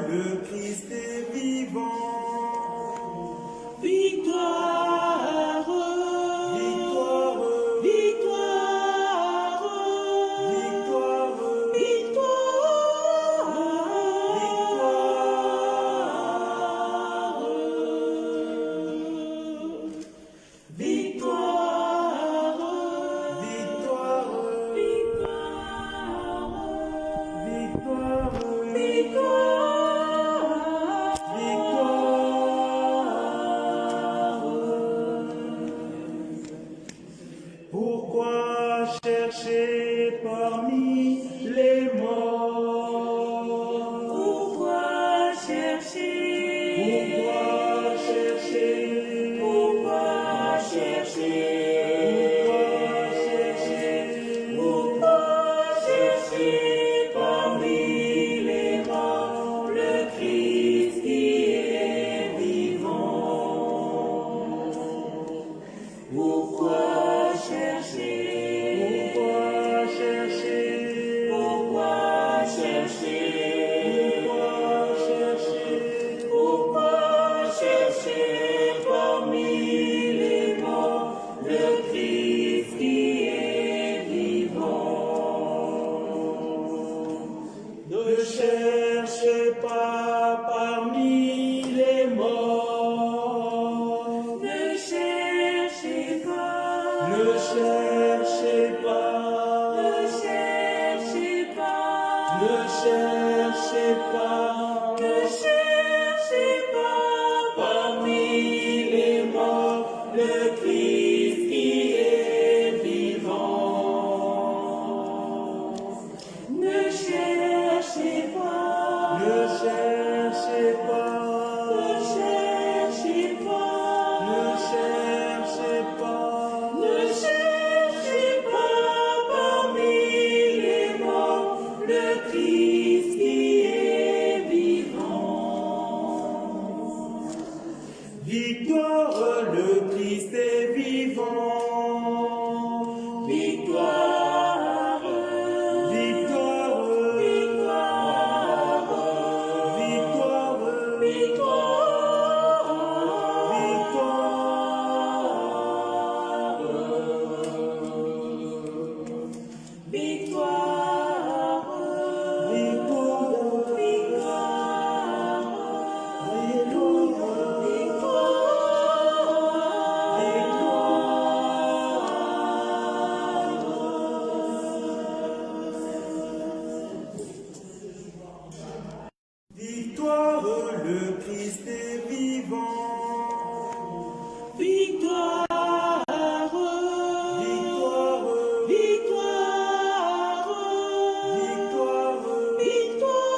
le Christ est vivant. Victoire, Victoire, victoire, victoire, victoire, victoire, victoire, victoire, Pourquoi chercher parmi les morts? Pourquoi chercher? Pourquoi chercher? Pourquoi chercher? Pourquoi chercher? Pourquoi chercher parmi les morts le Christ qui est vivant? Pourquoi chercher? Pourquoi chercher? Pourquoi chercher? Pourquoi chercher? Pourquoi chercher parmi les morts le Christ qui est vivant? Ne cherchez pas parmi les morts. Ne cherchez pas, Ne cherchez pas. ne cherchez pas, Ne cherchez pas. ne cherchez pas Parmi les morts, le Christ qui est vivant. ne cherchez pas, Ne cherchez pas. ne cherchez pas, Ne cherchez pas. ne cherchez pas parmi les morts le Christ qui est vivant. Victoire, le Christ est vivant. Victoire, Victoire, victoire, victoire, victoire, victoire, Victoire, le Christ est vivant. victoire, Victoire, victoire, victoire,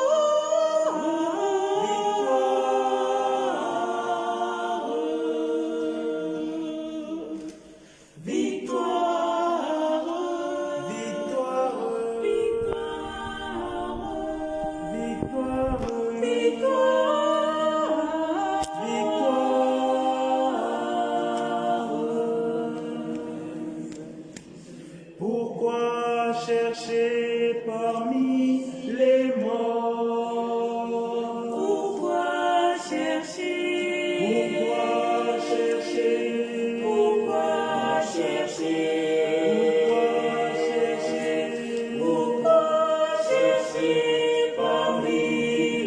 Pourquoi chercher parmi les morts? Pourquoi chercher? Pourquoi chercher? Pourquoi chercher? Pourquoi chercher? Pourquoi chercher parmi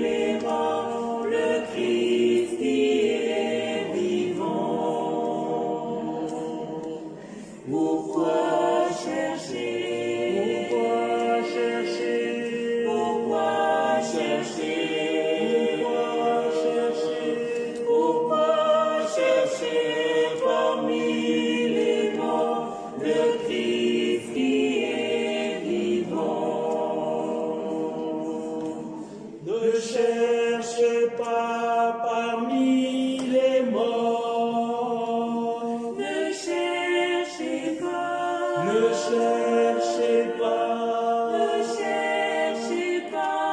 les morts le Christ qui est vivant? Pourquoi chercher? Pourquoi chercher? Pourquoi chercher? Pourquoi chercher? Pourquoi chercher parmi les morts le Christ qui est vivant? Ne cherchez pas parmi les morts. Ne cherchez pas, Ne cherchez pas. ne cherchez pas,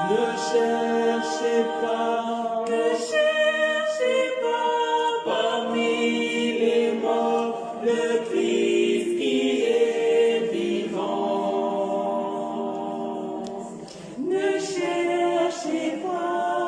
Ne cherchez pas. ne cherchez pas Parmi les morts, le Christ qui est vivant. ne cherchez pas.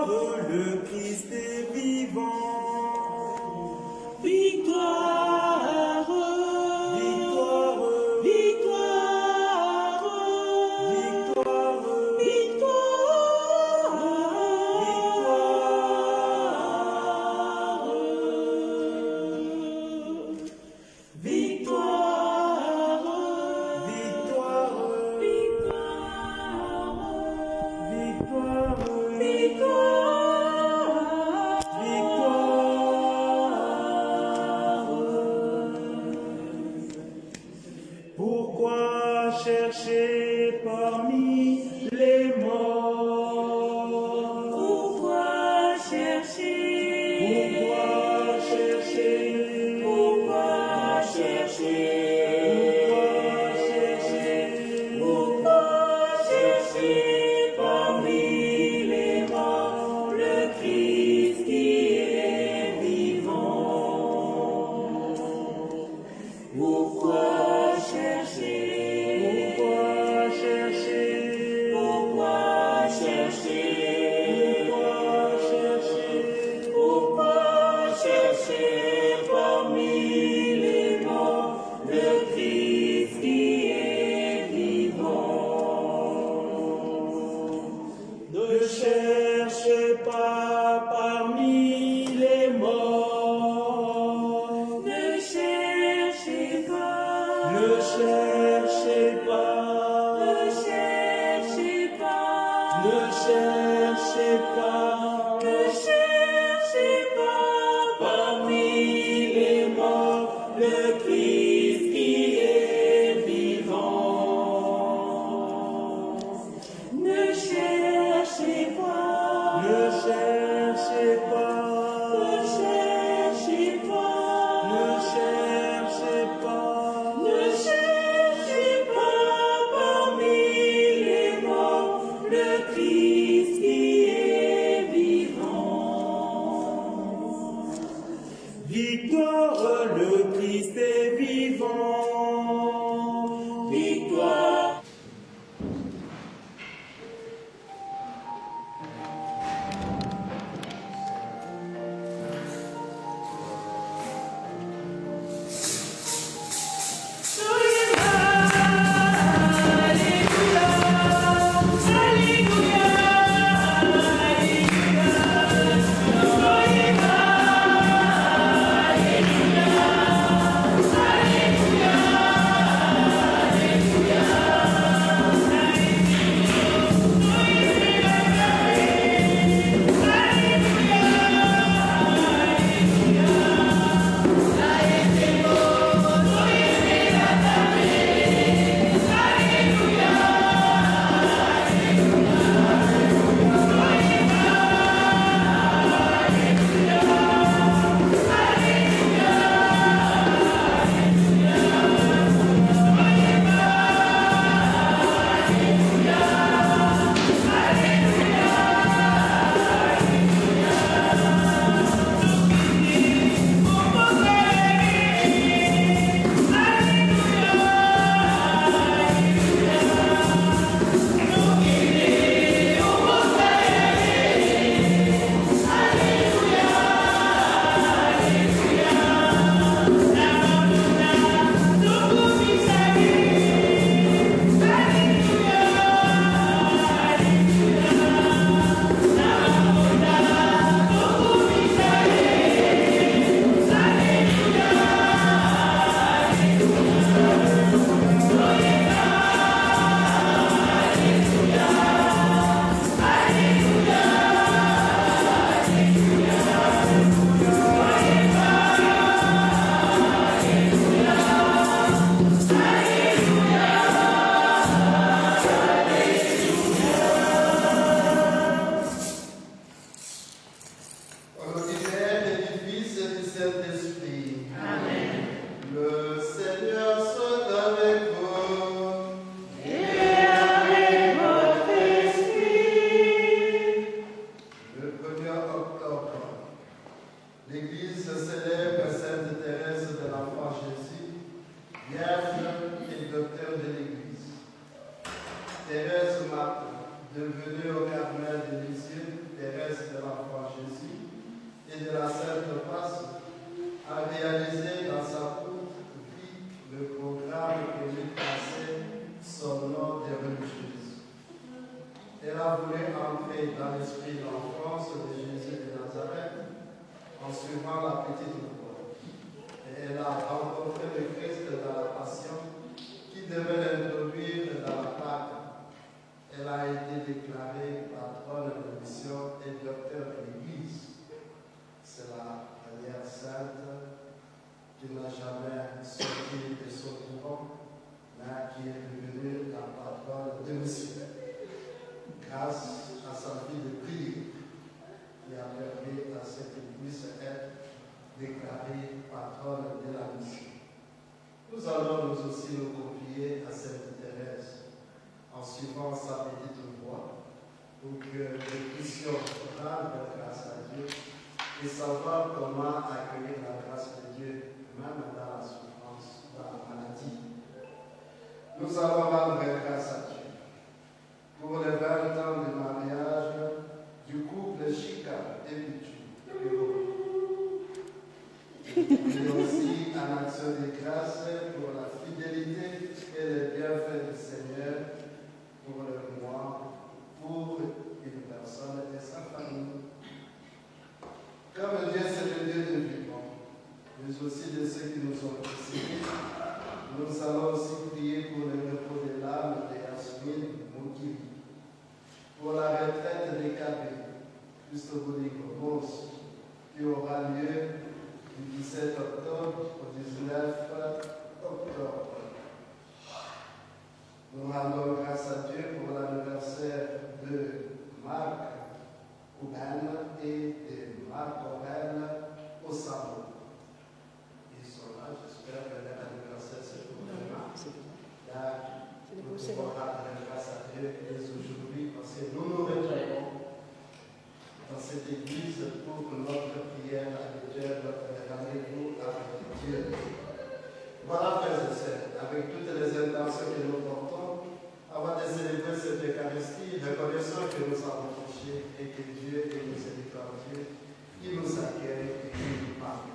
le Christ est vivant. Victoire, Victoire, victoire, victoire, victoire, victoire, victoire, victoire, Pourquoi chercher parmi les morts? Pourquoi chercher? Pourquoi chercher? Pourquoi chercher? Pourquoi chercher? Pourquoi chercher parmi les morts le Christ qui est vivant? Pourquoi chercher? Pourquoi chercher? Pourquoi chercher? Pourquoi chercher? Pourquoi chercher parmi les morts le Christ qui est vivant? Ne cherchez pas parmi les morts. Ne cherchez pas. Ne cherchez pas. Ne cherchez pas. Ne cherchez pas. Ne cherchez pas Parmi les morts, le Christ qui est vivant. Ne cherchez pas. Ne cherchez pas. Ne cherchez pas. Ne cherchez pas. Ne cherchez pas parmi les morts le Christ qui est vivant. Victoire, le Christ est vivant. Victoire. Thérèse Martin, devenue au Carmel de Lisieux, Thérèse de l'Enfant Jésus et de la Sainte Passe, a réalisé dans sa courte vie le programme que lui traçait son nom de religieuse. Elle a voulu entrer dans l'esprit d'enfance de Jésus de Nazareth en suivant la petite voie. Et elle a rencontré le Christ dans la Passion qui devait l'introduire dans la Pâque. Elle a été déclarée patronne de mission et docteur de l'Église. C'est la manière sainte qui n'a jamais sorti de son courant, mais qui est devenue la patronne de mission. Grâce à sa vie de prière, qui a permis à cette Église d'être déclarée patronne de la mission. Nous allons nous aussi nous confier à Sainte Thérèse en suivant sa petite voie pour que nous puissions rendre grâce à Dieu et savoir comment accueillir la grâce de Dieu, même dans la souffrance, dans la maladie. Nous allons rendre grâce à Dieu pour les 20 ans de mariage du couple Chika et Pichu. Et aussi en action de grâce pour la fidélité et les bienfaits du Seigneur pour le moi, pour une personne et sa famille. Comme Dieu c'est le Dieu de vivant, mais aussi de ceux qui nous ont précédés, nous allons aussi prier pour le repos de l'âme de Yasmine Moukiri, pour la retraite des Kabé, juste au bout des Gomos, qui aura lieu du 17 octobre au 19 octobre. Nous rendons grâce à Dieu pour l'anniversaire de Marc Ouben et de Marc Aurel au Salon. Ils sont là, j'espère que leur anniversaire c'est pour demain. Là, nous pouvons rendre grâce à Dieu dès aujourd'hui parce que nous nous retrouvons dans cette église pour notre prière habituelle, notre rendez-vous avec Dieu. Voilà, frères et sœurs, avec toutes les intentions que nous portons, avant de célébrer cette Eucharistie, reconnaissons que nous avons touché et que Dieu est miséricordieux, qui nous accueille et qui nous pardonne.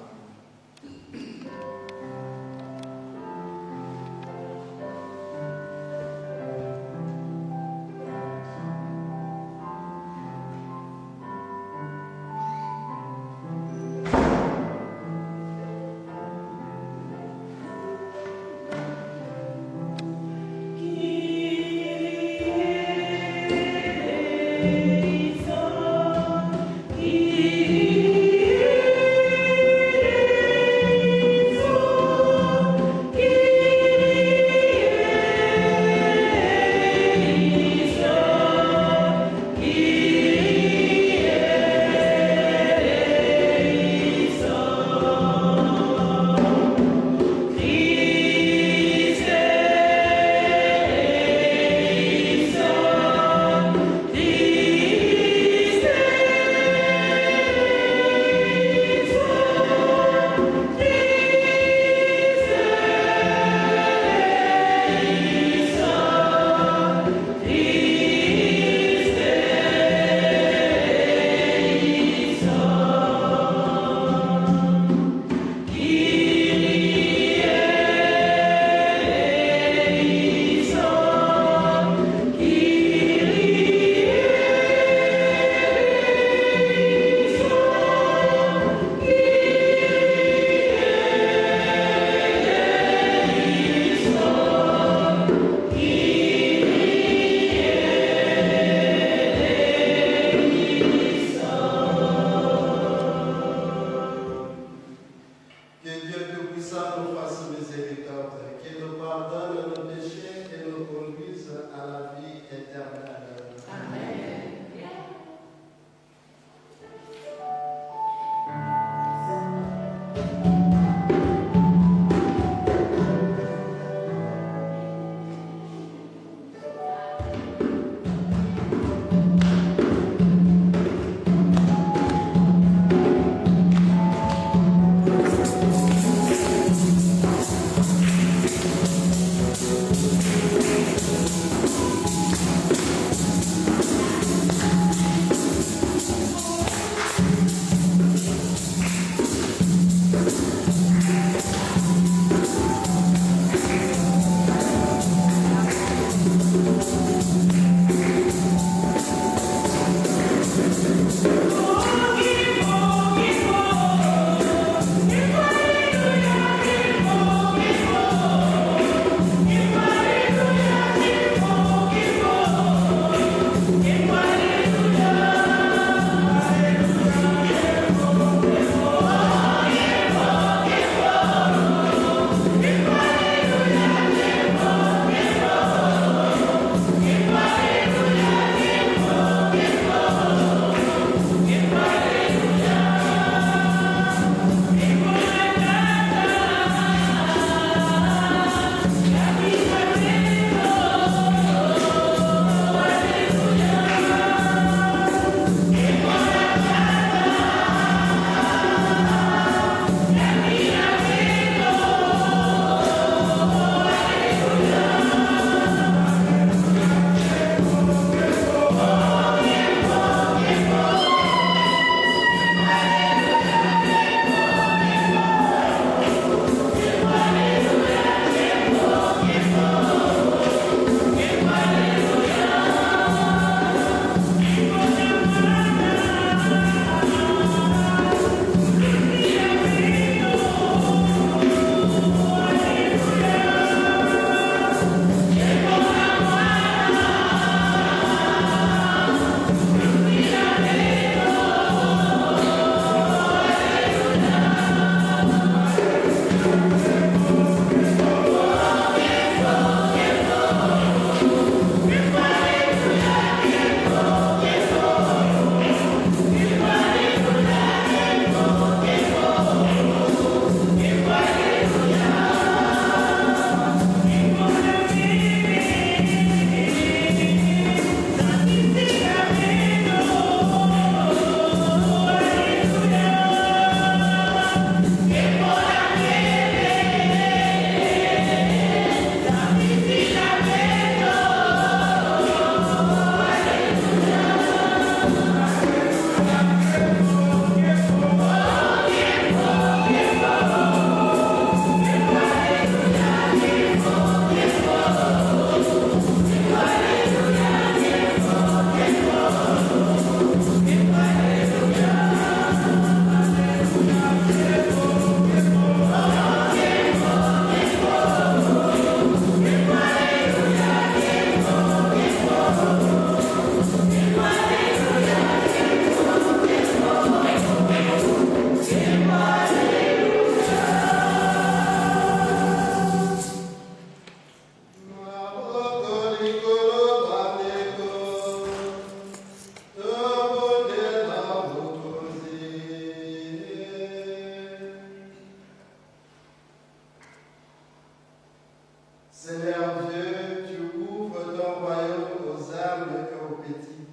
petits.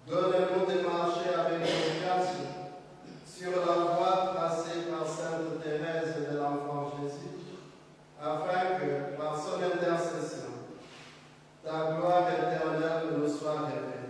Donne-nous de marcher avec confiance sur la voie tracée par Sainte Thérèse de l'Enfant Jésus, afin que, par son intercession, ta gloire éternelle nous soit révélée.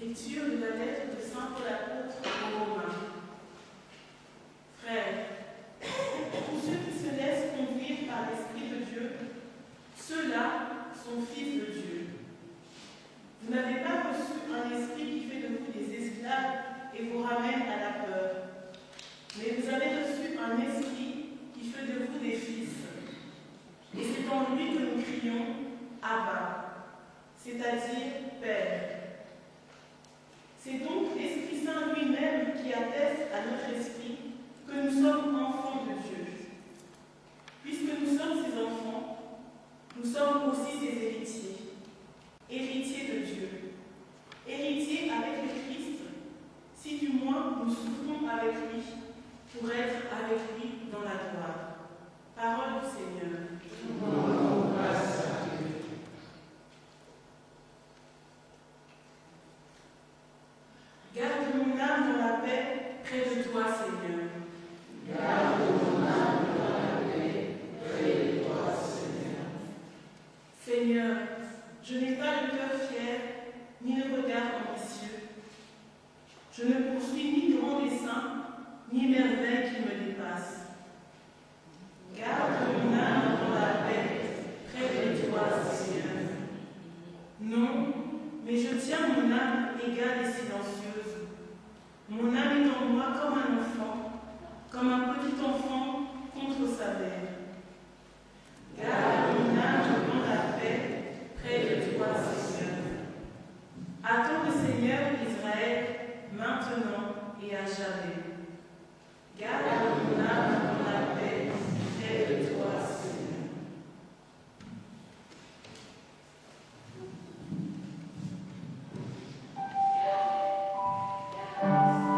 Lecture de la lettre de Saint Paul apôtre aux Romains. Frères, tous ceux qui se laissent conduire par l'Esprit de Dieu, ceux-là sont fils de Dieu. Vous n'avez pas reçu un esprit qui fait de vous des esclaves et vous ramène à la peur, mais vous avez reçu un esprit qui fait de vous des fils. Et c'est en lui que nous crions « Abba », c'est-à-dire « Père ». C'est donc l'Esprit Saint lui-même qui atteste à notre esprit que nous sommes enfants de Dieu. Puisque nous sommes ses enfants, nous sommes aussi ses héritiers, héritiers de Dieu, héritiers avec le Christ, si du moins nous souffrons avec lui pour être avec lui dans la gloire. Parole du Seigneur. Garde mon âme dans la paix près de toi, Seigneur. Garde mon âme dans la paix près de toi, Seigneur. Seigneur, je n'ai pas le cœur fier, ni le regard ambitieux. Je ne poursuis ni grand dessein, ni merveille qui me dépasse. Garde mon âme dans la paix près de toi, Seigneur. Non, mais je tiens mon âme égale et silencieuse. Mon âme est en moi comme un enfant, comme un petit enfant contre sa mère. Garde mon âme dans la paix près de toi, Seigneur. Attends le Seigneur Israël, maintenant et à jamais. Garde mon âme dans la paix près de toi, Seigneur. Amen.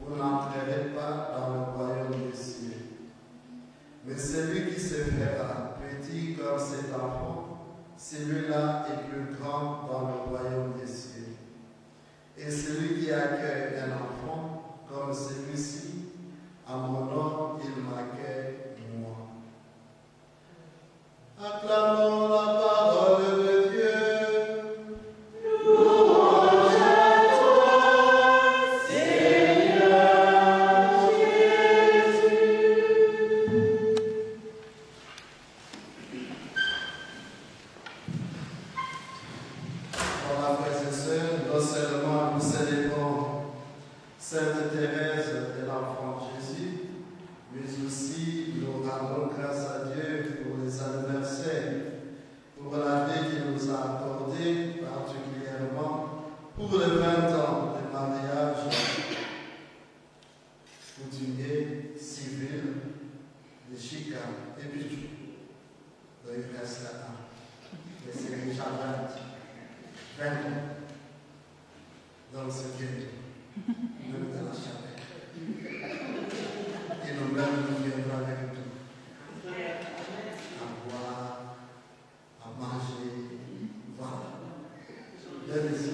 vous n'entrerez pas dans le royaume des cieux. Mais celui qui se fera petit comme cet enfant, celui-là est plus grand dans le royaume des cieux. Et celui qui accueille un enfant comme celui-ci, à mon nom, il m'accueille moi. Acclamons la parole de Dieu. Sainte Thérèse de l'Enfant Jésus, mais aussi nous rendons grâce à Dieu pour les anniversaires, pour la vie qu'il nous a accordée, particulièrement pour les 20 ans de mariage coutumier, civil, de Chica et puis il reste là. Mais c'est déjà 20 ans. Donc c'est bien. Même dans la chapelle. Et nous-mêmes, nous viendrons avec tout. À boire, à manger, voilà. Bien ici.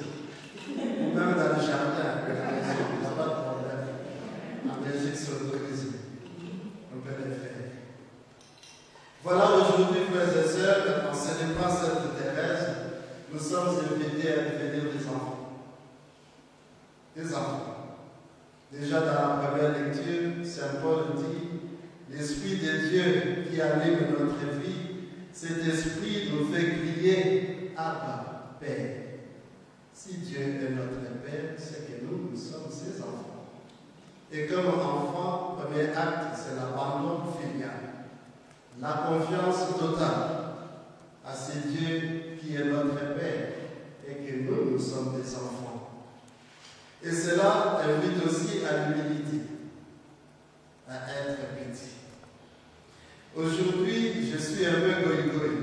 Ou même dans le jardin, à la maison, il n'y a pas de problème. En Belgique, c'est autorisé. On peut le faire. Voilà, aujourd'hui, frères et sœurs, en célébrant Sainte Thérèse, nous sommes invités à devenir des enfants. Des enfants. Déjà dans la première lecture, Saint Paul dit, l'Esprit de Dieu qui anime notre vie, cet Esprit nous fait crier Abba, Père. Si Dieu est notre Père, c'est que nous sommes ses enfants. Et comme enfant, premier acte, c'est l'abandon filial. La confiance totale à ce Dieu qui est notre Père et que nous sommes des enfants. Et cela invite aussi à l'humilité, à être petit. Aujourd'hui, je suis un peu goï-goï.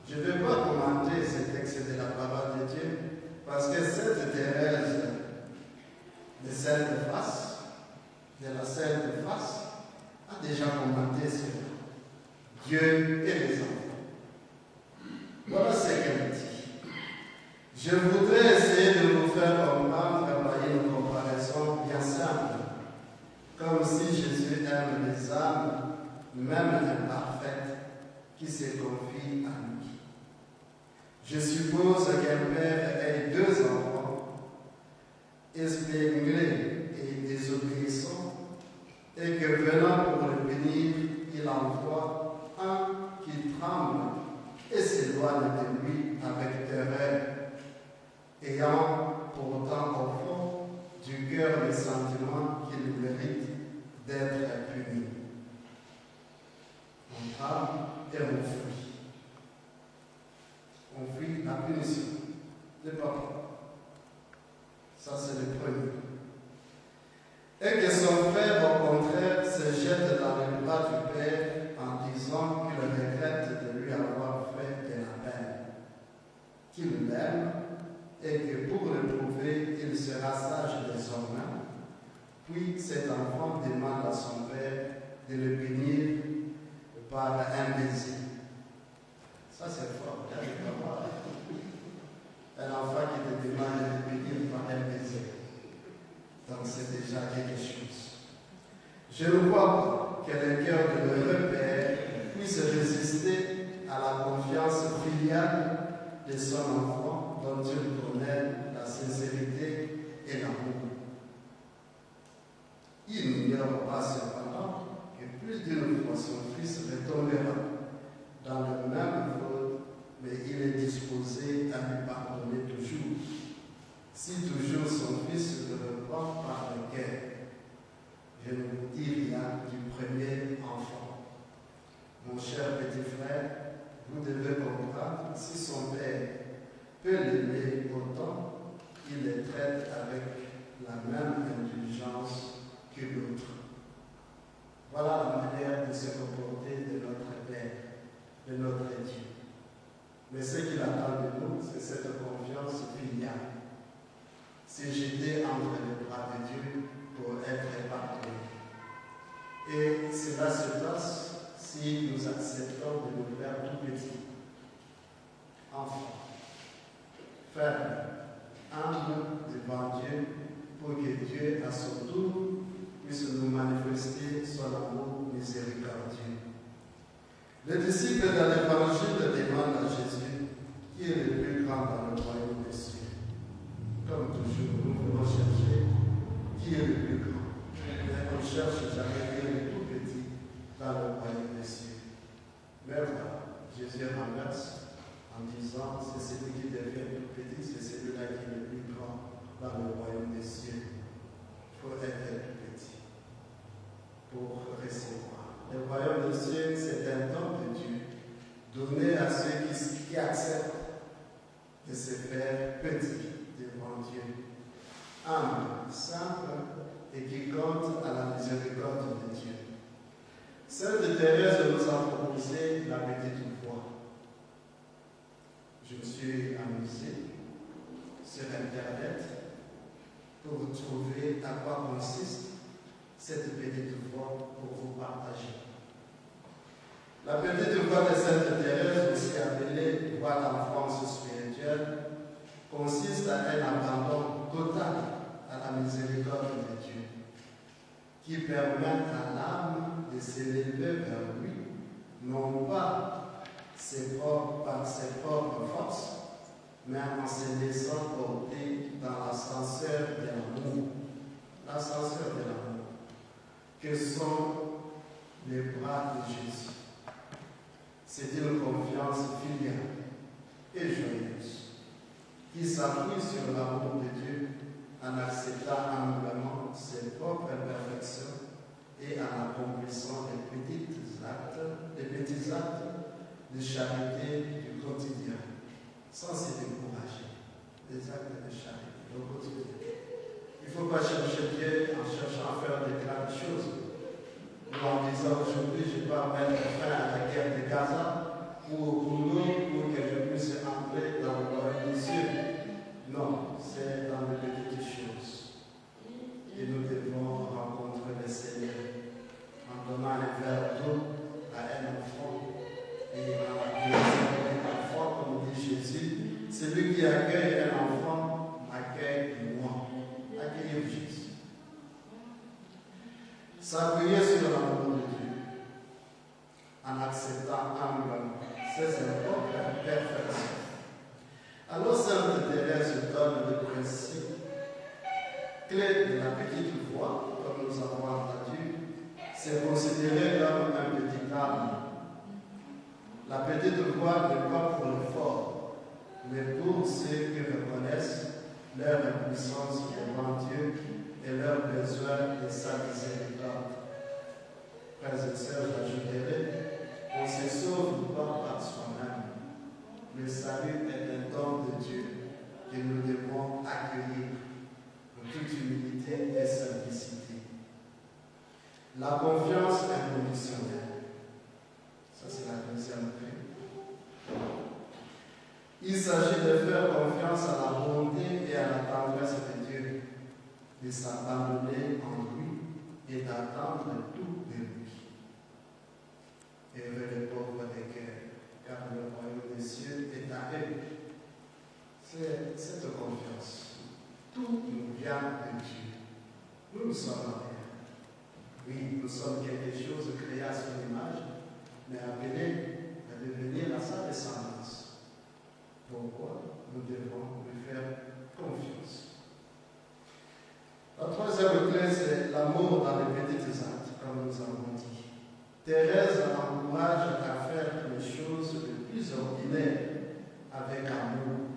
Je ne vais pas commenter ce texte de la parole de Dieu, parce que Sainte Thérèse de Sainte-Face, de la Sainte-Face, a déjà commenté sur Dieu et les enfants. Voilà ce qu'elle dit. Je voudrais essayer de vous faire comprendre par une comparaison bien simple, comme si Jésus aime les âmes, même imparfaites, qui se confient à lui. Je suppose qu'un père ait 2 enfants, espiègles et désobéissants, et que venant pour le bénir, il envoie un qui tremble et s'éloigne de lui avec terreur, ayant pourtant au fond du cœur le sentiment qu'il mérite d'être puni. On tremble et on fuit. On fuit la punition de papa. Ça, c'est le premier. Et que son frère, au contraire, se jette dans les bras du Père en disant qu'il regrette de lui avoir fait de la peine, qu'il l'aime et que pour le prouver, il sera sage désormais. Puis cet enfant demande à son père de le punir par un baiser. Ça, c'est fort. Un enfant qui te demande de le punir par un baiser. Donc c'est déjà quelque chose. Je ne crois pas que le cœur de l'heureux père puisse résister à la confiance filiale de son enfant dont il connaît la sincérité et l'amour. Il n'ignore pas cependant que plus d'une fois son fils retombera dans le même faute, mais il est disposé à lui pardonner toujours. Si toujours son fils le reprend par le cœur, je ne vous dis rien du premier enfant. Mon cher petit frère, vous devez comprendre, si son père peut l'aimer autant, il les traite avec la même indulgence que l'autre. Voilà la manière de se comporter de notre Père, de notre Dieu. Mais ce qu'il attend de nous, c'est cette confiance filiale. C'est jeter entre les bras de Dieu pour pardonner. Et cela se passe si nous acceptons de nous faire tout petits, enfants, fermes, humbles devant Dieu, pour que Dieu, à son tour, puisse nous manifester son amour miséricordieux. Les disciples dans l'évangile demandent à Jésus qui est le plus grand dans le royaume des cieux. Comme toujours, nous voulons chercher qui est le plus grand. Mais on cherche jamais qui est le tout petit dans le royaume des cieux. Mais voilà, Jésus renverse en disant c'est celui qui devient tout petit, c'est celui-là qui est le plus grand dans le royaume des cieux. Il faut être tout petit pour recevoir. Le royaume des cieux, c'est un don de Dieu donné à ceux qui acceptent de se faire petits devant Dieu, humble, simple et qui compte à la miséricorde de Dieu. Sainte Thérèse nous a proposé la petite voix. Je me suis amusé sur Internet pour trouver à quoi consiste cette petite voix pour vous partager. La petite voix de Sainte Thérèse, aussi appelée voix d'enfance spirituelle, consiste à un abandon total à la miséricorde de Dieu, qui permet à l'âme de s'élever vers lui, non pas par ses propres forces, mais en se laissant porter dans l'ascenseur de l'amour. L'ascenseur de l'amour, que sont les bras de Jésus. C'est une confiance filiale et joyeuse qui s'appuie sur l'amour de Dieu en acceptant humblement ses propres imperfections et en accomplissant les petits actes de charité du quotidien, sans se décourager. Des actes de charité au quotidien. Il ne faut pas chercher Dieu en cherchant à faire des grandes choses. Ou en disant aujourd'hui, je peux mettre fin à la guerre de Gaza ou au boulot pour que je puisse entrer dans le royaume des cieux. Non, c'est dans les petites choses. Et nous devons rencontrer le Seigneur en donnant un verre d'eau à un enfant et en accueillant un enfant, comme dit Jésus. Celui qui accueille un enfant accueille moi. Accueillez Jésus. S'appuyer sur l'amour de Dieu en acceptant humblement ses propres imperfections. Alors Sainte Thérèse donne le principe clé de la petite voix, comme nous avons entendu, c'est considéré comme un petit arbre. La petite voix n'est pas pour les forts, mais pour ceux qui reconnaissent leur impuissance devant Dieu et leur besoin de sa miséricorde. Frères et sœurs, j'ajouterai, on se sauve pas par soi-même. Le salut est un don de Dieu que nous devons accueillir en toute humilité et simplicité. La confiance inconditionnelle. Ça, c'est la deuxième clé. Il s'agit de faire confiance à la bonté et à la tendresse de Dieu, de s'abandonner en lui et d'attendre tout de lui. Heureux les pauvres de cœur, car le royaume des cieux est à eux. C'est cette confiance. Tout nous vient de Dieu. Nous ne sommes rien. Oui, nous sommes quelque chose créé à son image, mais appelé à devenir à sa descendance. Pourquoi nous devons lui faire confiance. La troisième clé, c'est l'amour dans les petits actes, comme nous avons dit. Thérèse encourage à faire les choses les plus ordinaires avec amour,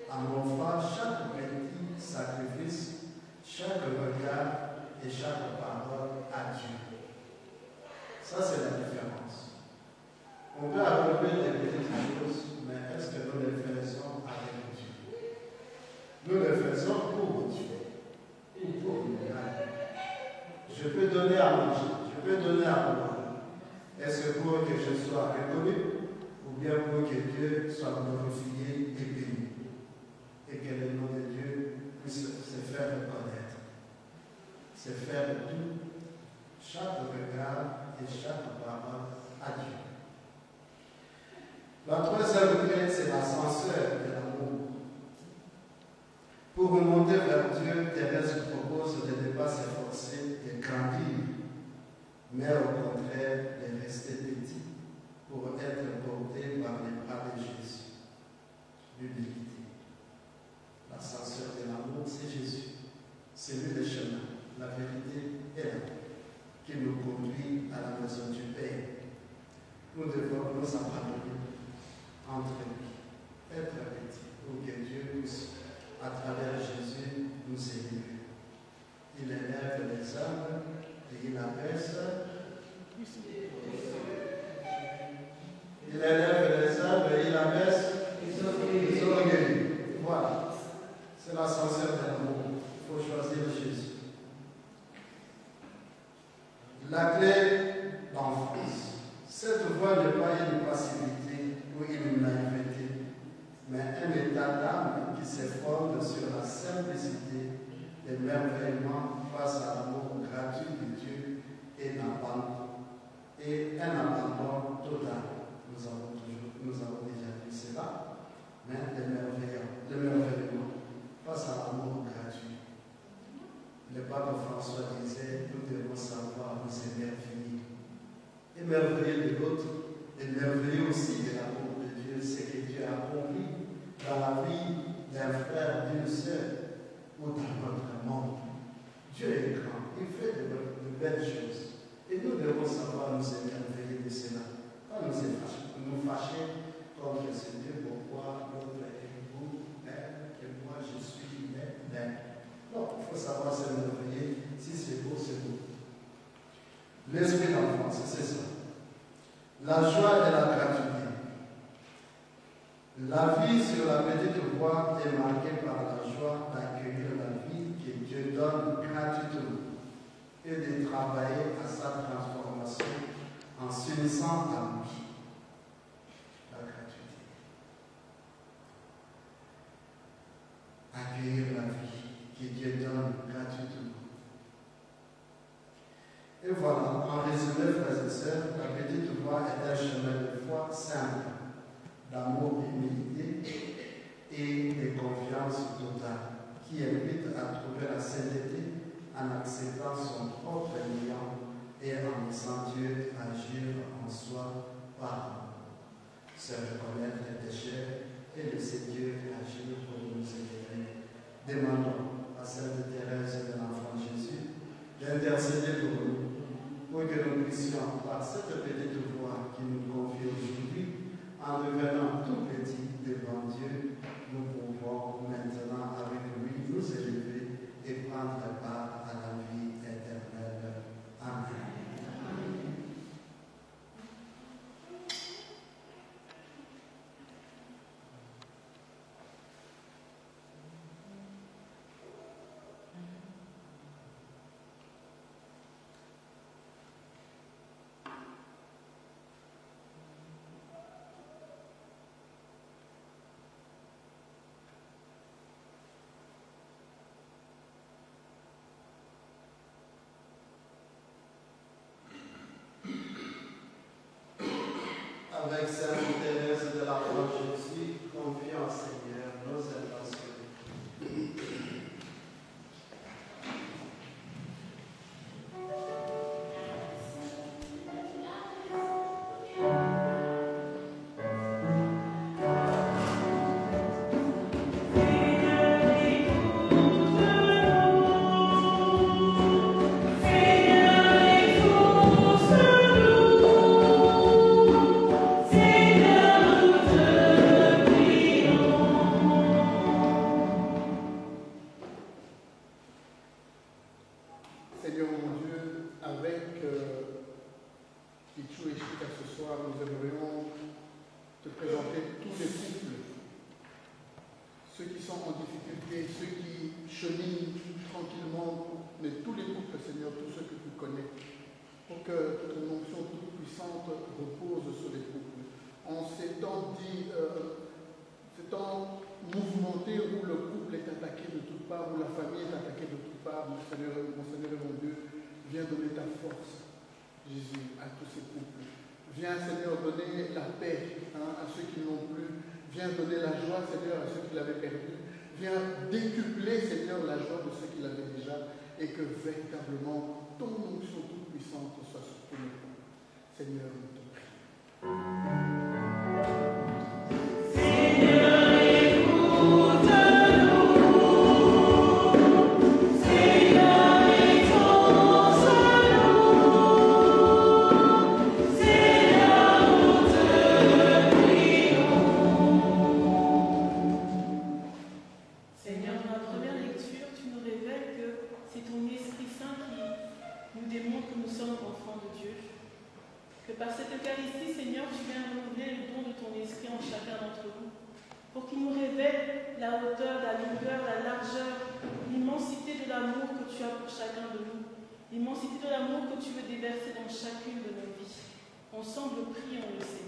en offrant chaque petit sacrifice, chaque regard et chaque parole à Dieu. Ça, c'est la différence. On peut accomplir des petites choses, mais est-ce que nous les faisons avec Dieu? Nous les faisons pour Dieu ou pour nous-mêmes. Je peux donner à manger, je peux donner à boire. Est-ce que pour que je sois reconnu ou bien pour que Dieu soit glorifié et béni et que le nom de Dieu puisse se faire reconnaître? c'est faire tout, chaque regard et chaque parole à Dieu. La troisième clé, c'est l'ascenseur de l'amour. Pour remonter vers Dieu, Thérèse propose de ne pas s'efforcer de grandir, mais au contraire de rester petit pour être porté par les bras de Jésus. L'humilité. L'ascenseur de l'amour, c'est Jésus. C'est lui le chemin, la vérité et l'amour qui nous conduit à la maison du Père. Nous devons nous abandonner entre lui, être petit, pour que Dieu puisse, à travers Jésus, nous élever. Il élève les hommes et il abaisse. Il élève les hommes et il abaisse les orgueilleux. Voilà. C'est l'ascenseur de l'amour. Il faut choisir Jésus. La clé d'enfance. Cette voie n'est pas une passivité ou une naïveté, mais un état d'âme qui se fonde sur la simplicité et l'émerveillement face à l'amour gratuit de Dieu et un abandon total. Nous avons déjà vu cela, mais l'émerveillement face à l'amour gratuit. Le pape François disait, nous devons savoir nous émerveiller. Émerveiller de l'autre, émerveiller aussi de l'amour de Dieu, ce que Dieu a accompli dans la vie d'un frère, d'une sœur ou dans notre monde. Dieu est grand, il fait de belles choses. Et nous devons savoir nous émerveiller de cela. Pas nous fâcher contre ce Dieu, pourquoi l'autre est beau, belle, que moi je suis belle. Non, il faut savoir s'émerveiller. Si c'est beau, c'est beau. L'esprit d'enfance, c'est ça. La joie et la gratuité. La vie sur la petite voie est marquée par la joie d'accueillir la vie que Dieu donne gratuitement et de travailler à sa transformation en s'unissant à lui. La gratuité. Accueillir la vie que Dieu donne gratuitement. Et voilà, en résumé, frères et sœurs, la petite voie est un chemin de foi simple, d'amour, d'humilité et de confiance totale, qui invite à trouver la sainteté en acceptant son propre lien et en laissant Dieu agir en soi par amour. Se reconnaître les péchés et laisser Dieu agir pour nous élever. Demandons à Sainte Thérèse de l'Enfant Jésus d'intercéder pour nous, pour que nous puissions, par cette petite voie qui nous confie aujourd'hui, en devenant tout petit devant Dieu, nous pouvons maintenant avec lui nous élever et prendre part à la vie éternelle. Amen. Avec Sainte Thérèse de l'Enfant Jésus, confions au Seigneur nos intentions. Seigneur mon Dieu, avec Pichou et Chika ce soir, nous aimerions te présenter tous les couples, ceux qui sont en difficulté, ceux qui cheminent tranquillement, mais tous les couples, Seigneur, tous ceux que tu connais, pour que ton onction toute puissante repose sur les couples. En ces temps mouvementé où le couple est attaqué de toutes parts, où la famille est attaquée de toutes parts, Seigneur, mon Seigneur et mon Dieu, viens donner ta force, Jésus, à tous ces couples. Viens, Seigneur, donner la paix à ceux qui n'ont plus. Viens donner la joie, Seigneur, à ceux qui l'avaient perdue. Viens décupler, Seigneur, la joie de ceux qui l'avaient déjà. Et que véritablement, ton onction toute puissante soit sur tous les couples. Seigneur, nous te prions. Par cette Eucharistie, Seigneur, tu viens renouveler le don de ton esprit en chacun d'entre nous, pour qu'il nous révèle la hauteur, la longueur, la largeur, l'immensité de l'amour que tu as pour chacun de nous, l'immensité de l'amour que tu veux déverser dans chacune de nos vies. Ensemble, prions le Seigneur.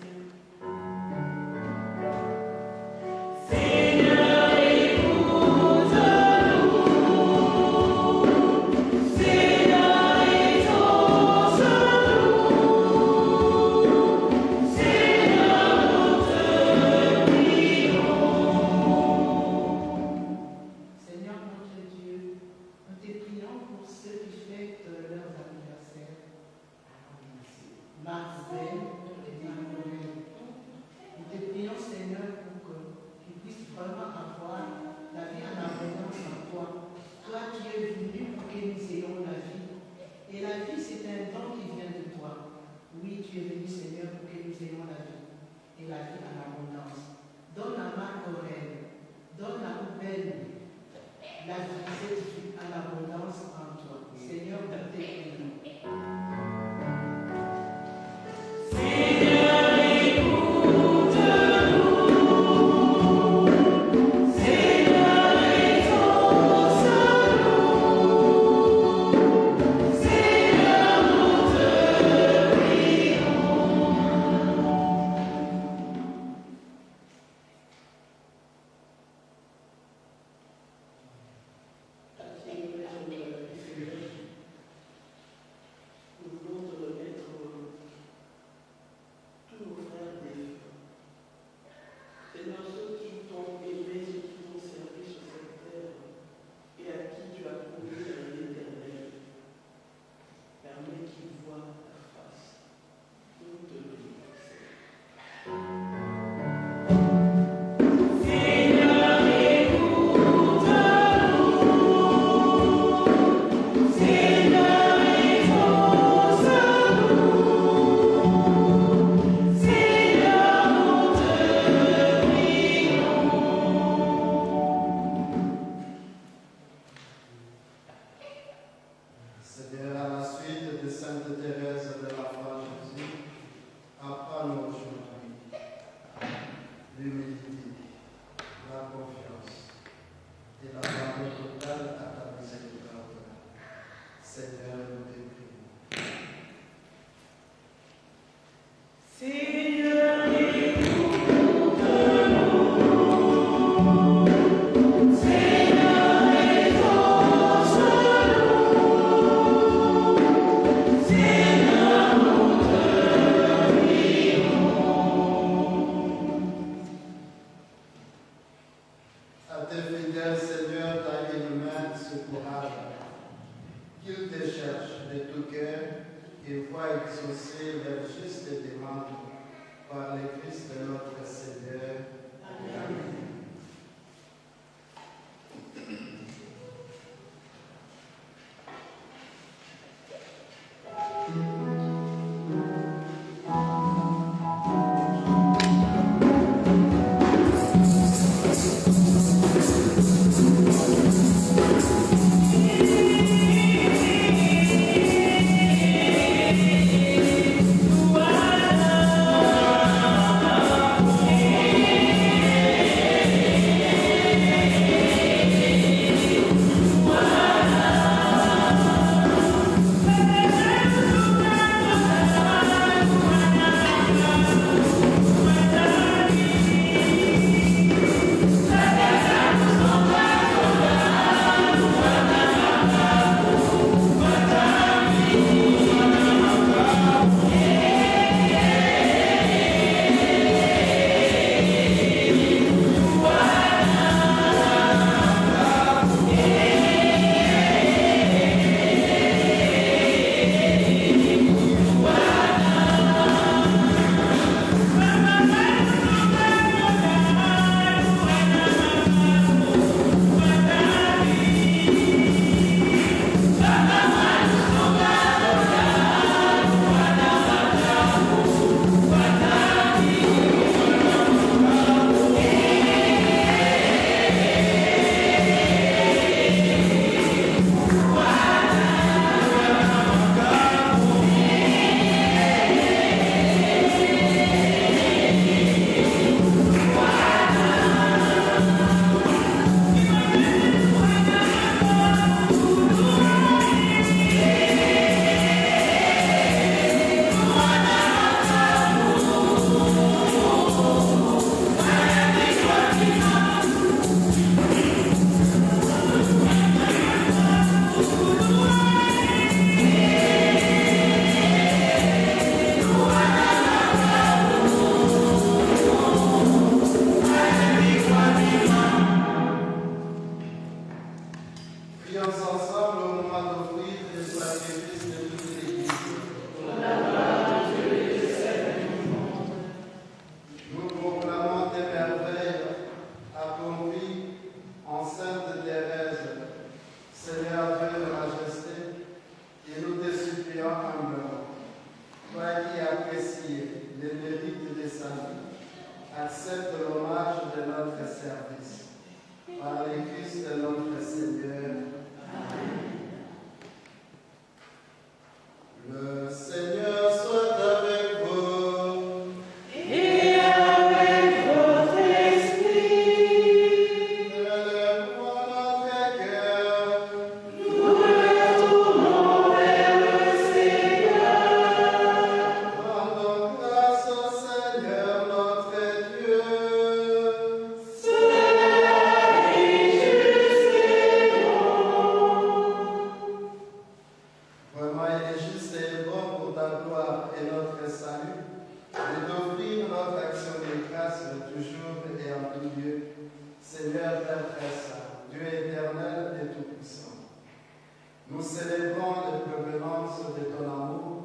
Nous célébrons les prévenances de ton amour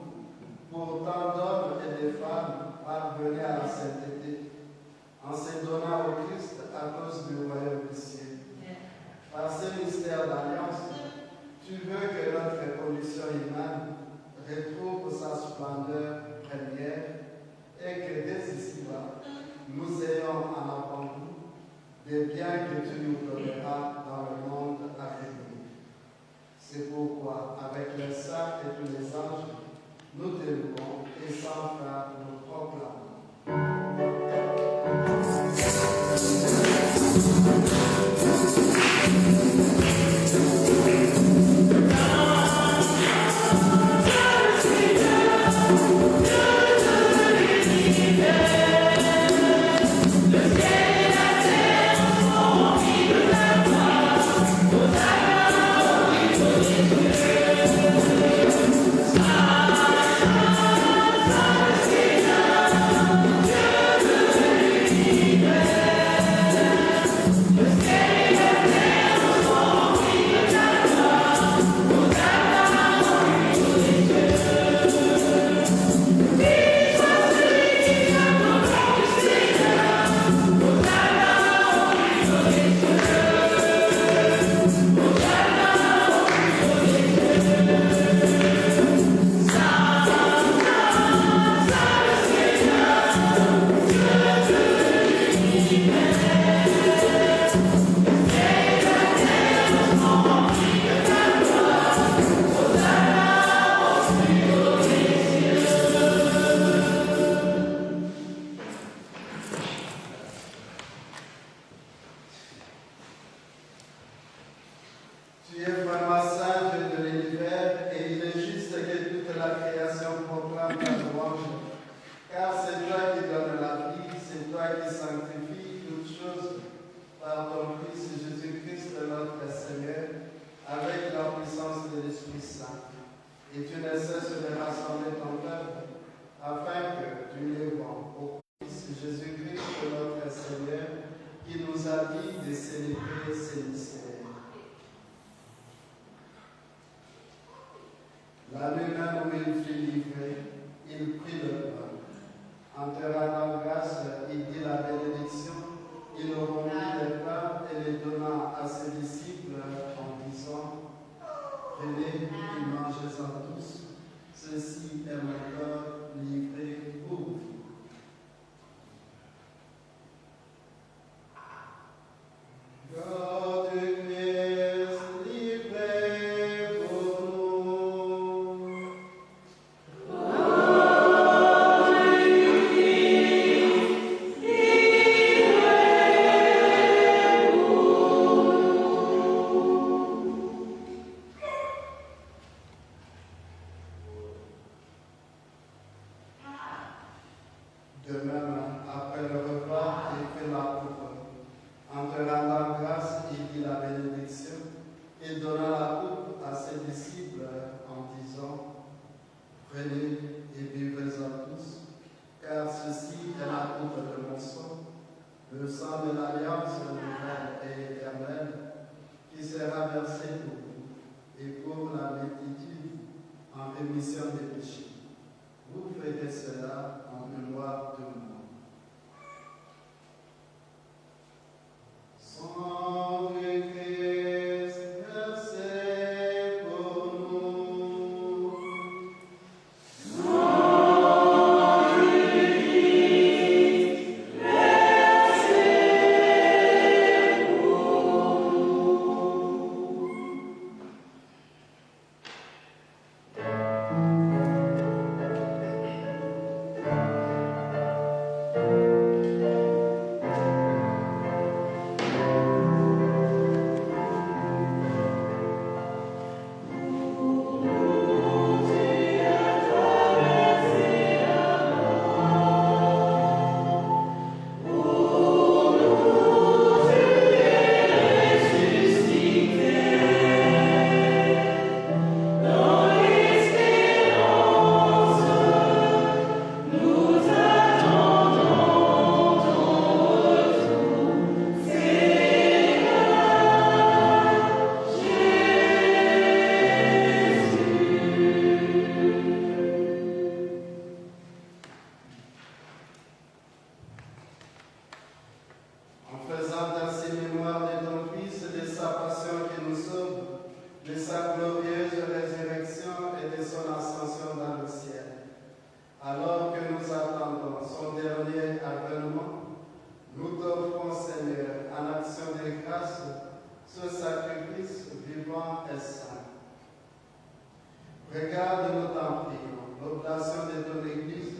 pour tant d'hommes et de femmes parvenus à la sainteté, en se donnant au Christ à cause du royaume des cieux. Par ce mystère d'alliance, tu veux que notre condition humaine retrouve sa splendeur première et que dès ici-bas, nous ayons en abondance des biens que tu nous donneras dans le monde à venir. C'est pourquoi, avec les saints et tous les anges, nous te louons et sans fin nous proclamons. Tu es vraiment saint, Dieu de l'univers, et il est juste que toute la création proclame ta louange. Car c'est toi qui donnes la vie, c'est toi qui sanctifies toutes choses par ton Fils Jésus-Christ, notre Seigneur, avec la puissance de l'Esprit Saint. Et tu ne cesses de rassembler ton peuple, afin que tu l'évoques au Fils Jésus-Christ, notre Seigneur, qui nous a dit de célébrer ces mystères. La nuit même où il fut livré, il prit le pain. En te rendant grâce, il dit la bénédiction. Il rompit le pain et les donna à ses disciples en disant: Prenez et mangez-en tous. Ceci est mon corps livré pour vous. God is livré pour nous. De même, après le repas, il prit la coupe. En te rendant grâce, il dit la bénédiction. Il donna la coupe à ses disciples en disant: Prenez et buvez-en tous, car ceci est la coupe de mon sang, le sang de l'alliance nouvelle et éternelle, qui sera versé pour vous et pour la multitude en rémission des péchés. Vous ferez cela en mémoire de moi. Sang du Christ versé pour nous. Regarde, nous t'en prions, l'oblation de ton Église,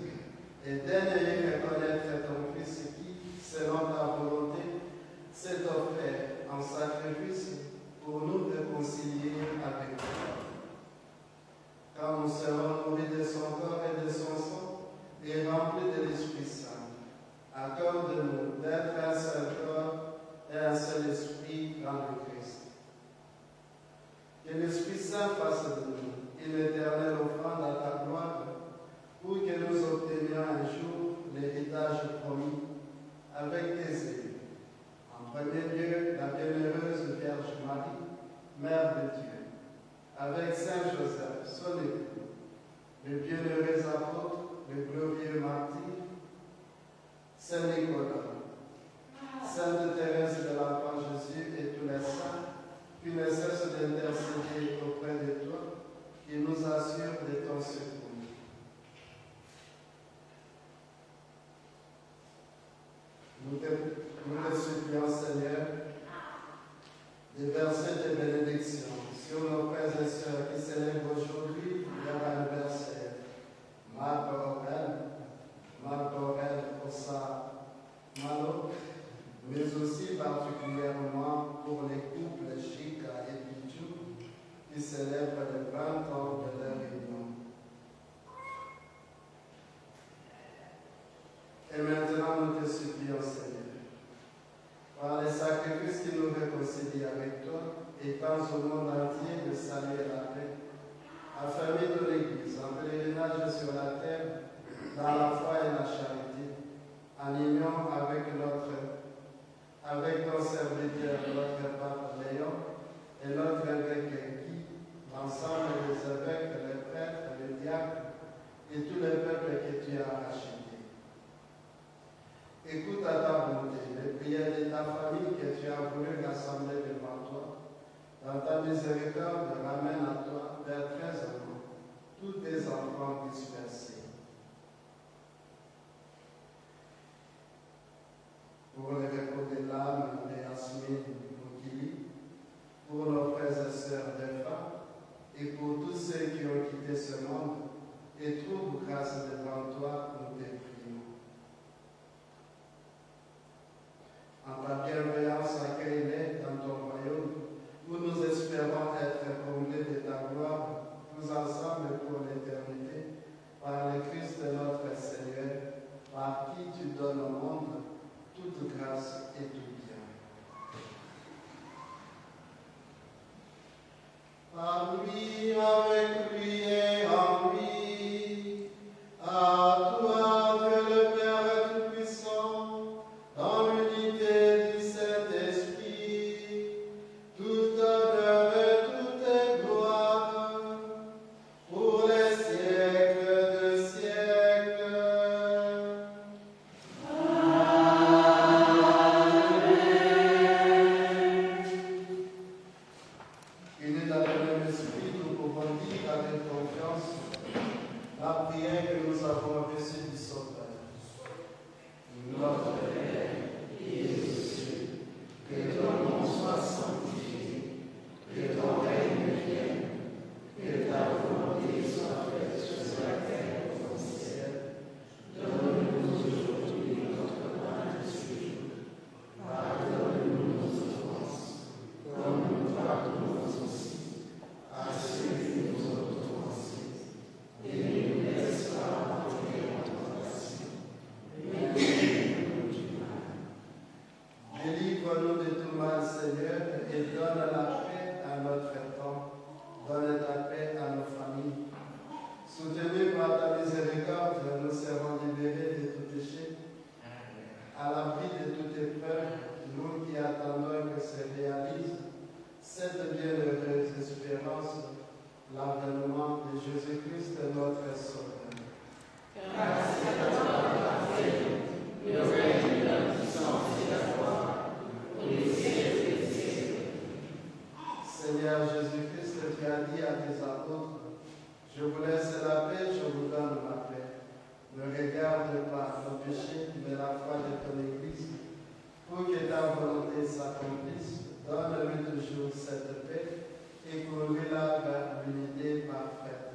et daigne reconnaître ton Fils qui, selon ta volonté, s'est offert en sacrifice pour nous réconcilier avec toi. Quand nous serons nourris de son corps et de son sang, et remplis de l'Esprit Saint, accorde-nous d'être un seul corps et un seul esprit dans le Christ. Que l'Esprit Saint fasse de nous une éternelle offrande à ta gloire, pour que nous obtenions un jour l'héritage promis avec tes élus. En premier lieu, la bienheureuse Vierge Marie, Mère de Dieu, avec Saint Joseph, son époux, le bienheureux apôtre, le glorieux martyr, Saint Nicolas, Sainte Thérèse de l'Enfant Jésus et tous les saints, qui ne cessent d'intercéder auprès de toi, qui nous assurent de ton secours. Nous te supplions, Seigneur, de verser tes bénédictions sur nos frères et sœurs qui célèbrent aujourd'hui leur anniversaire. Marc Aurèle Ossa Malo, mais aussi particulièrement pour les couples Chika et Pichou qui célèbrent les 20 ans de leur union. Et maintenant, nous te supplions, Seigneur, par les sacrifices qui nous réconcilient avec toi, étends au monde entier le salut et la paix, affermis ton Église en pèlerinage sur la terre, dans la foi et la charité, en union avec ton serviteur, notre Pape Léon, et notre évêque Guy, l'ensemble des évêques, les prêtres, les diacres, et tous les peuples que tu as rachetés. Écoute à ta bonté les prières de ta famille que tu as voulu rassembler devant toi. Dans ta miséricorde, ramène à toi, Père très aimant, tous tes enfants dispersés. Pour le repos de l'âme de Yasmine Moukili, pour nos frères et sœurs défunts, et pour tous ceux qui ont quitté ce monde, et trouve grâce devant toi, nous te prions. En ta bienveillance, accueille-les dans ton royaume, où nous espérons être comblés de ta gloire, tous ensemble pour l'éternité, par le Christ notre Seigneur, par qui tu donnes au monde toute grâce et tout bien. Par lui, avec lui et en lui, à toi, Dieu le Père Tout-Puissant, dans l'unité du Saint-Esprit, tout honneur et toute gloire, pour les siècles de siècles. Unis dans le même esprit, nous pouvons dire avec confiance la prière que nous avons reçue du Sauveur. Notre Père, qui es aux cieux, que ton nom soit sanctifié, que ton règne vienne, que ta volonté soit faite sur la terre comme au ciel. Donne-nous aujourd'hui notre pain de ce jour. Pardonne-nous nos offenses, comme nous pardonnons aussi à ceux qui nous ont offensés. Et ne nous laisse pas entrer en tentation, mais délivre-nous du mal. Délivre-nous de tout mal, Seigneur, et donne la paix à notre temps. Donne ta paix à nos familles. Soutenus par ta miséricorde, nous serons libérés de tout péché, à l'abri de toute épreuve, nous qui attendons que se réalise cette bienheureuse espérance, l'avènement de Jésus-Christ, notre Sauveur. Grâce à toi, Père, le règne, la puissance et la gloire, pour les siècles des siècles. Seigneur Jésus-Christ, tu as dit à tes apôtres, je vous laisse la paix, je vous donne la paix. Ne regarde pas nos péchés, mais la foi de ton Église, pour que ta volonté s'accomplisse. Donne-lui toujours cette paix et conduis-la vers l'unité parfaite.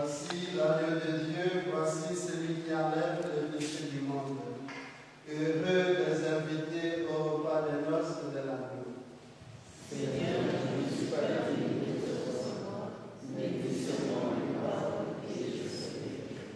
Voici l'agneau de Dieu, voici celui qui enlève le péché du monde. Heureux les invités au repas des noces de l'agneau. Seigneur, je ne suis pas digne de te recevoir, mais dis seulement une parole et je serai guéri.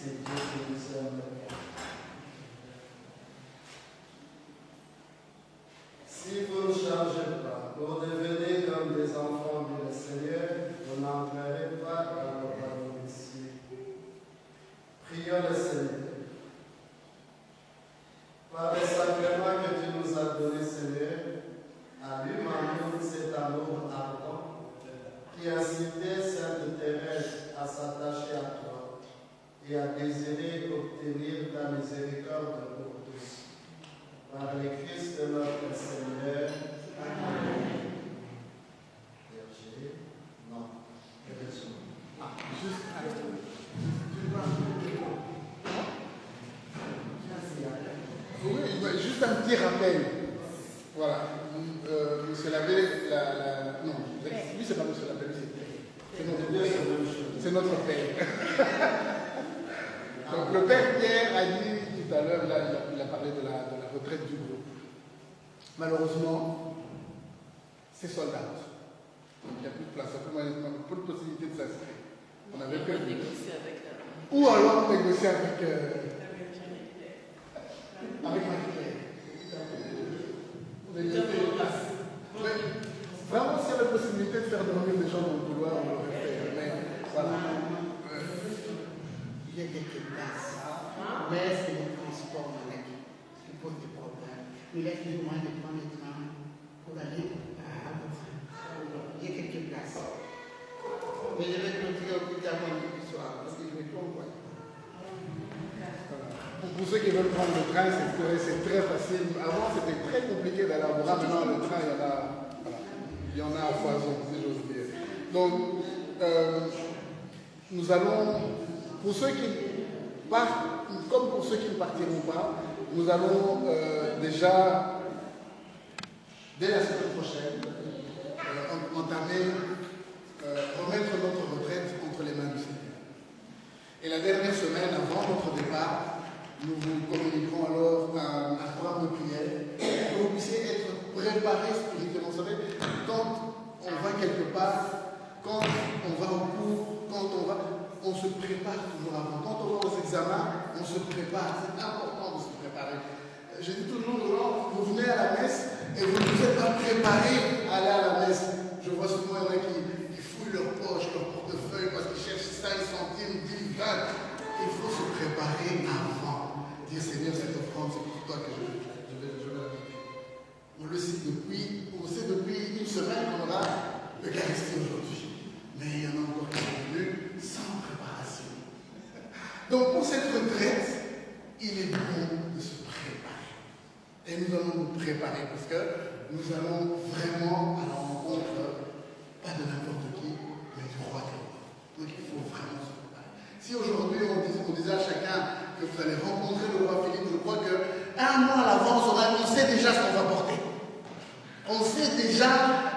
c'est Dieu qui nous aime. Si vous ne changez pas, pour devenir comme des enfants du Seigneur, vous n'entrerez pas dans le royaume des cieux. Prions le Seigneur. Par les sacrements que tu nous as donnés, Seigneur, allume en nous cet amour ardent qui incitait Sainte Thérèse à s'attacher à toi et à désirer obtenir ta miséricorde pour tous. Par le Christ de notre Seigneur. Amen. Berger, non. Oui, juste un petit rappel. Voilà. Monsieur l'abbé, non, lui c'est pas monsieur l'abbé, c'est notre père. Donc le père Pierre a dit tout à l'heure, il a parlé de la retraite du groupe. Malheureusement, c'est sold out. Donc il n'y a plus de place, il n'y a plus de possibilité de s'inscrire. On avait prévu. Ou alors négocier avec Marie-Claire. Vraiment, s'il y avait la possibilité de faire dormir des gens dans le couloir, on l'aurait fait. Mais voilà. Il y a quelques places, mais c'est le transport qui pose des problèmes. Il laisse les moyens de prendre le train pour aller à Abidjan. Il y a quelques places. Mais je vais continuer au plus tard du soir parce que je vais tout envoyer. Pour ceux qui veulent prendre le train, c'est très facile. Avant, c'était très compliqué d'aller à Bora. Maintenant, le train, il y en a à foison, si j'ose dire. Donc, nous allons, pour ceux qui partent, comme pour ceux qui ne partiront pas, nous allons déjà, dès la semaine prochaine, remettre notre retraite entre les mains du Seigneur. Et la dernière semaine, avant notre départ, nous vous communiquerons alors un programme de prière pour que vous puissiez être préparés spirituellement. Vous savez, quand on va quelque part, quand on va au cours, on se prépare toujours avant. Quand on va aux examens, on se prépare. C'est important de se préparer. Je dis toujours aux gens, vous venez à la messe et vous ne vous êtes pas préparés à aller à la messe. Je vois souvent il y en a qui fouillent leur poche, leur portefeuille parce qu'ils cherchent 5 centimes, 10, 20. Il faut se préparer avant. Dire Seigneur, cette offrande, c'est pour toi que je vais la donner. On le sait depuis une semaine qu'on aura l'Eucharistie aujourd'hui. Mais il y en a encore qui sont venus sans préparation. Donc pour cette retraite, il est bon de se préparer. Et nous allons nous préparer parce que nous allons vraiment à la rencontre, pas de n'importe qui, mais du roi des rois. Donc il faut vraiment se préparer. Si aujourd'hui on disait à chacun que vous allez rencontrer le roi Philippe, je crois qu'un mois à l'avance, on sait déjà ce qu'on va porter. On sait déjà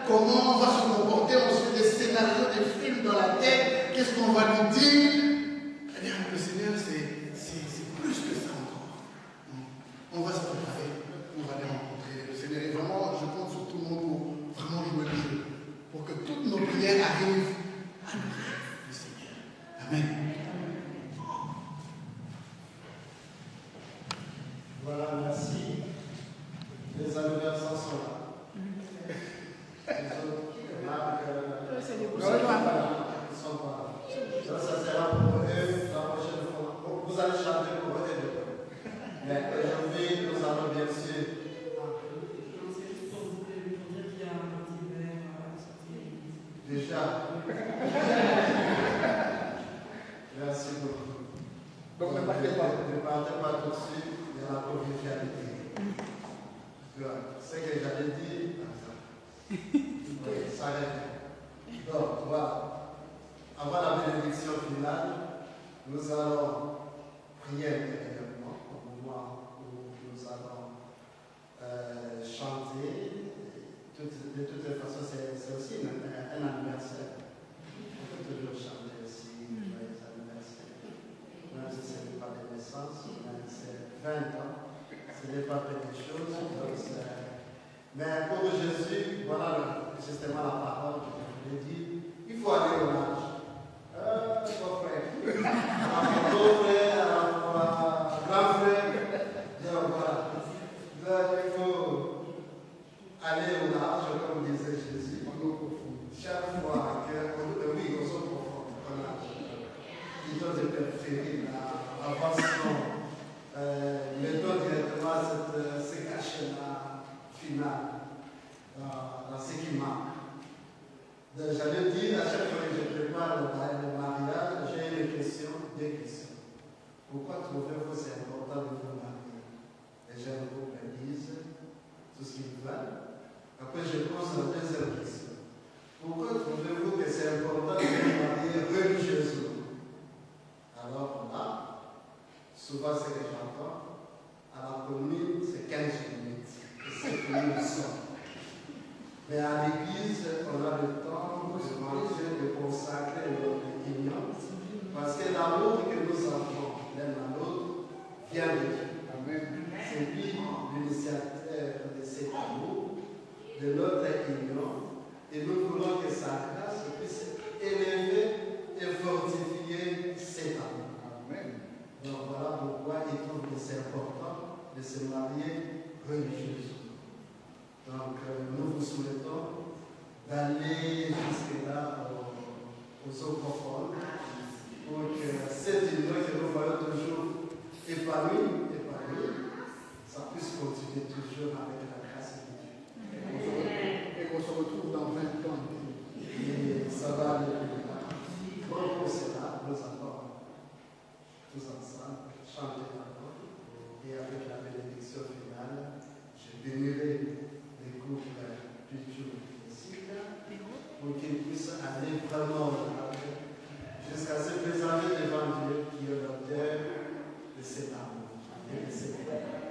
comment on va se comporter, on se fait des scénarios, des films dans la tête, qu'est-ce qu'on va lui dire. Eh bien, le Seigneur, c'est plus que ça encore. On va se préparer, on va les rencontrer. Le Seigneur est vraiment, je compte sur tout le monde pour vraiment jouer le jeu, pour que toutes nos prières arrivent à l'oreille du Seigneur. Amen. Voilà, merci. Les anniversaires sont là. Les autres, Marc, ils sont pas là. Ça sera pour eux la prochaine fois. Vous allez chanter pour eux et de mais aujourd'hui, nous allons bien sûr. Déjà. Merci beaucoup. Donc ne partez pas. Ne partez pas tout de suite. De la convivialité. Ce que j'allais dire, ça s'arrête. Donc, voilà. Avant la bénédiction finale, nous allons prier intérieurement au moment où nous allons chanter. De toute façon, c'est aussi un anniversaire. On peut toujours chanter aussi joyeux anniversaire. Même si ce n'est pas de naissance, même si c'est 20 ans, ce n'est pas quelque chose. Mais pour Jésus, voilà justement la parole que je voulais dire. Il faut aller au large. Mon frère. Pourquoi trouvez-vous c'est important de vous marier? Les jeunes couples disent tout ce qu'ils veulent. Après, je pose la deuxième question. Pourquoi trouvez-vous que c'est important de vous marier religieusement? Alors là, souvent c'est que j'entends, à la commune, c'est 15 minutes. C'est fini le soir. Mais à l'église, on a le temps de manger, de consacrer notre union. Parce que l'amour que nous avons l'un à l'autre vient de Dieu. C'est lui l'initiateur de cet amour, de notre union. Et nous voulons que sa grâce puisse élever et fortifier cet amour. Donc voilà pourquoi il trouve que c'est important de se marier religieusement. Donc nous vous souhaitons d'aller jusque-là aux autochtones pour que cette union que nous voyons toujours épanouie, ça puisse continuer toujours avec la grâce de Dieu. Et qu'on se retrouve dans 20 ans. Et ça va aller plus loin. Bon, pour cela, nous allons tous ensemble chanter la parole et avec la bénédiction finale, je bénirai les couples du jour ici pour qu'ils puissent aller vraiment jusqu'à se présenter devant Dieu qui est l'auteur de cet amour et de cet amour.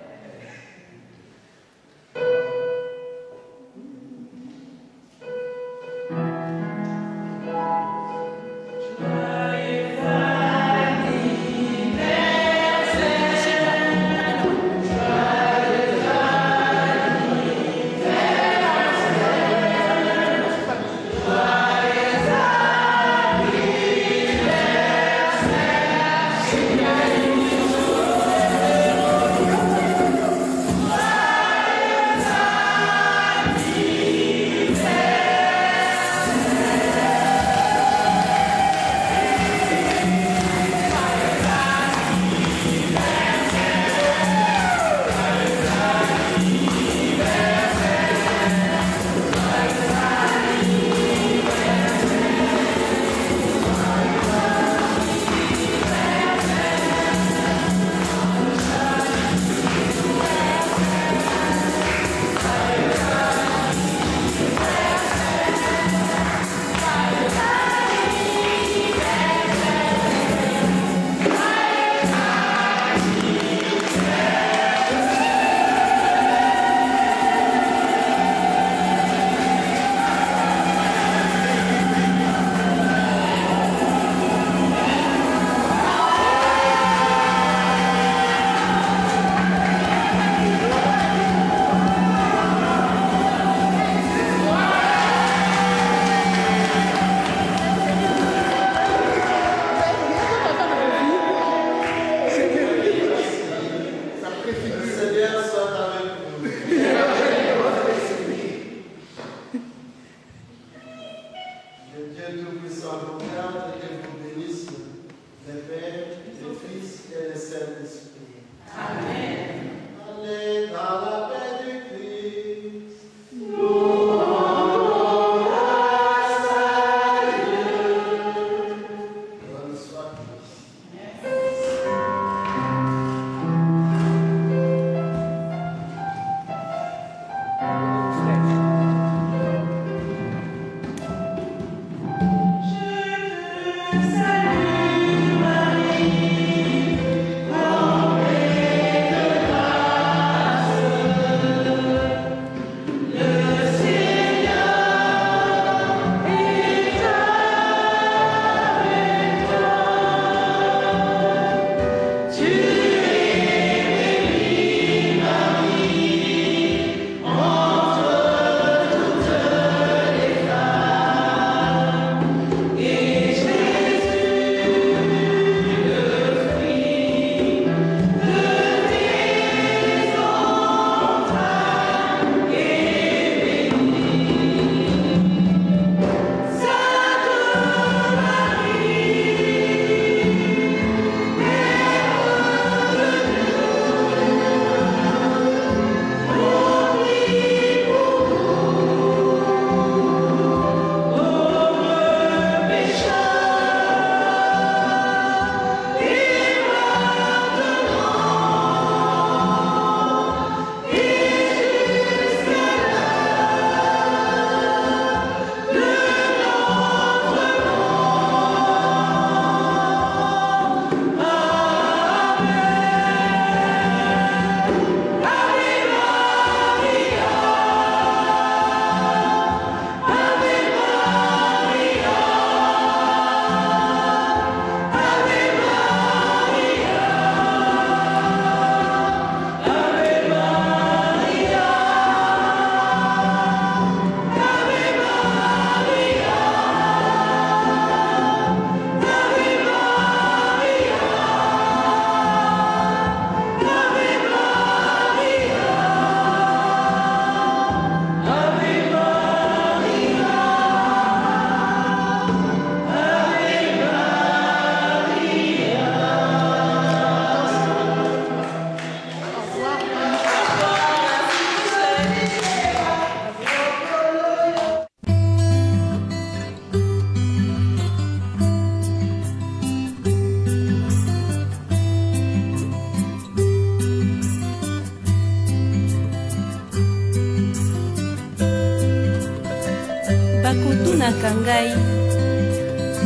namonaka ngai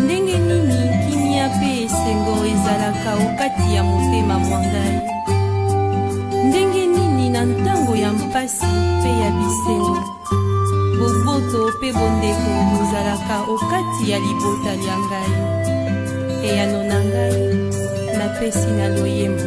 ndenge nini kimia mpe esengo ezalaka okati ya motema mwa ngai, ndenge nini na ntango ya mpasi mpe ya bisengo boboto mpe bondeko bozalaka okati ya libota lya ngai. Eyano na ngai napesi na loyembo.